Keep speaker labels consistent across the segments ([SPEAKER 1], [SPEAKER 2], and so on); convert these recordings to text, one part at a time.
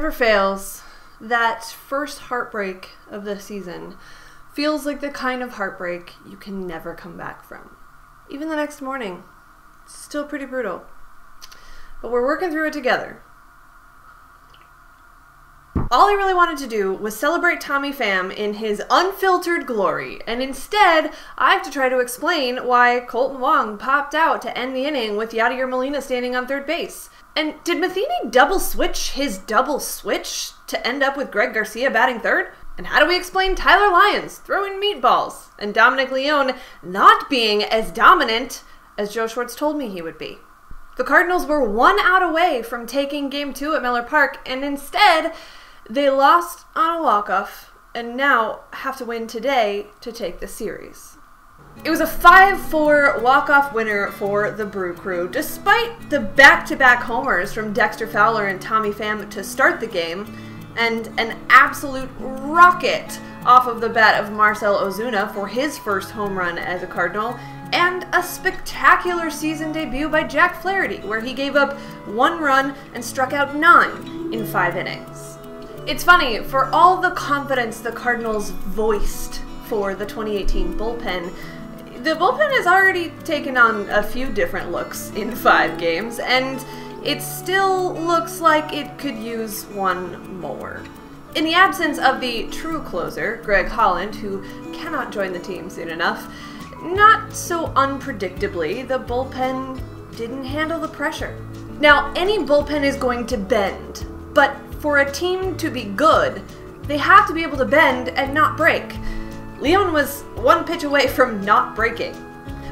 [SPEAKER 1] never fails. That first heartbreak of the season feels like the kind of heartbreak you can never come back from. Even the next morning, it's still pretty brutal. But we're working through it together. All I really wanted to do was celebrate Tommy Pham in his unfiltered glory, and instead, I have to try to explain why Kolten Wong popped out to end the inning with Yadier Molina standing on third base. And did Matheny double switch his double switch to end up with Greg Garcia batting third? And how do we explain Tyler Lyons throwing meatballs and Dominic Leone not being as dominant as Joe Schwartz told me he would be? The Cardinals were 1 out away from taking Game 2 at Miller Park, and instead, they lost on a walk-off and now have to win today to take the series. It was a 5-4 walk-off winner for the Brew Crew, despite the back-to-back homers from Dexter Fowler and Tommy Pham to start the game, and an absolute rocket off of the bat of Marcell Ozuna for his first home run as a Cardinal, and a spectacular season debut by Jack Flaherty, where he gave up 1 run and struck out 9 in 5 innings. It's funny, for all the confidence the Cardinals voiced for the 2018 bullpen, the bullpen has already taken on a few different looks in 5 games, and it still looks like it could use one more. In the absence of the true closer, Greg Holland, who cannot join the team soon enough, not so unpredictably, the bullpen didn't handle the pressure. Now, any bullpen is going to bend, but for a team to be good, they have to be able to bend and not break. Leone was 1 pitch away from not breaking.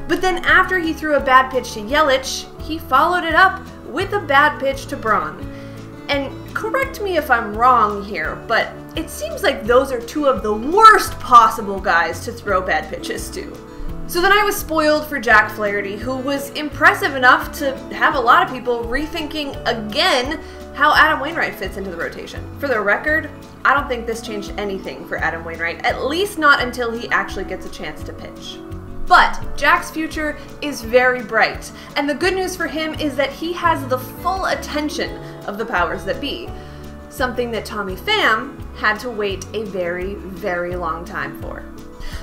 [SPEAKER 1] But then after he threw a bad pitch to Yelich, he followed it up with a bad pitch to Braun. And correct me if I'm wrong here, but it seems like those are 2 of the worst possible guys to throw bad pitches to. So then I was spoiled for Jack Flaherty, who was impressive enough to have a lot of people rethinking again how Adam Wainwright fits into the rotation. For the record, I don't think this changed anything for Adam Wainwright, at least not until he actually gets a chance to pitch. But Jack's future is very bright, and the good news for him is that he has the full attention of the powers that be, something that Tommy Pham had to wait a very, very long time for.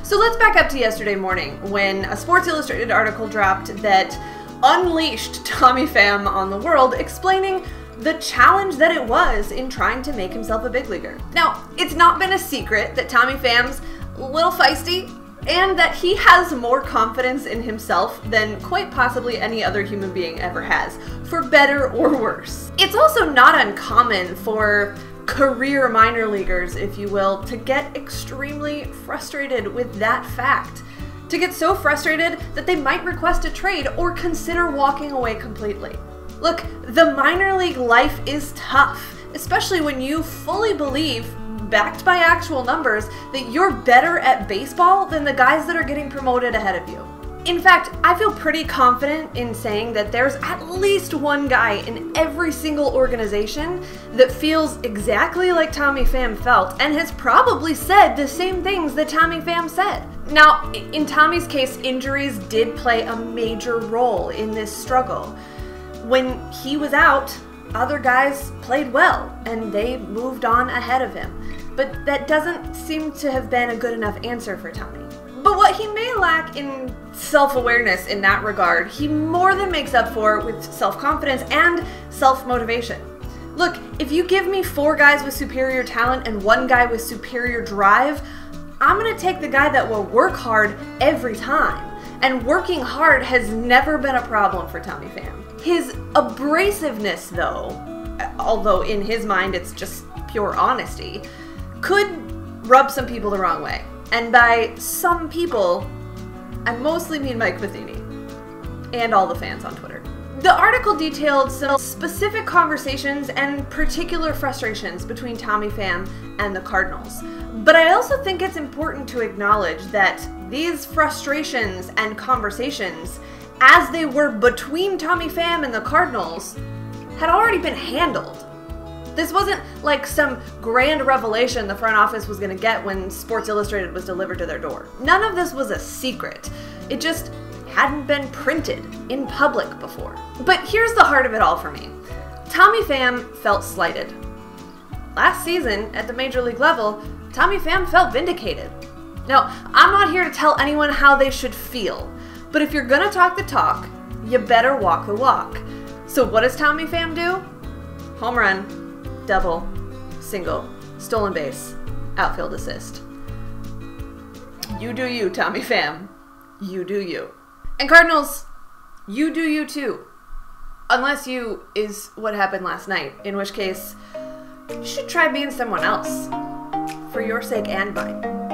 [SPEAKER 1] So let's back up to yesterday morning when a Sports Illustrated article dropped that unleashed Tommy Pham on the world, explaining the challenge that it was in trying to make himself a big leaguer. Now, it's not been a secret that Tommy Pham's a little feisty and that he has more confidence in himself than quite possibly any other human being ever has, for better or worse. It's also not uncommon for career minor leaguers, if you will, to get extremely frustrated with that fact. To get so frustrated that they might request a trade or consider walking away completely. Look, the minor league life is tough, especially when you fully believe, backed by actual numbers, that you're better at baseball than the guys that are getting promoted ahead of you. In fact, I feel pretty confident in saying that there's at least one guy in every single organization that feels exactly like Tommy Pham felt and has probably said the same things that Tommy Pham said. Now, in Tommy's case, injuries did play a major role in this struggle. When he was out, other guys played well, and they moved on ahead of him. But that doesn't seem to have been a good enough answer for Tommy. But what he may lack in self-awareness in that regard, he more than makes up for with self-confidence and self-motivation. Look, if you give me 4 guys with superior talent and 1 guy with superior drive, I'm gonna take the guy that will work hard every time. And working hard has never been a problem for Tommy Pham. His abrasiveness, though, although in his mind it's just pure honesty, could rub some people the wrong way. And by some people, I mostly mean Mike Matheny and all the fans on Twitter. The article detailed some specific conversations and particular frustrations between Tommy Pham and the Cardinals. But I also think it's important to acknowledge that these frustrations and conversations, as they were between Tommy Pham and the Cardinals, had already been handled. This wasn't like some grand revelation the front office was going to get when Sports Illustrated was delivered to their door. None of this was a secret. It just hadn't been printed in public before. But here's the heart of it all for me. Tommy Pham felt slighted. last season at the major league level, Tommy Pham felt vindicated. Now, I'm not here to tell anyone how they should feel, but if you're gonna talk the talk, you better walk the walk. So what does Tommy Pham do? Home run, double, single, stolen base, outfield assist. You do you, Tommy Pham. You do you. And Cardinals, you do you too. Unless you is what happened last night, in which case, you should try being someone else. For your sake and mine.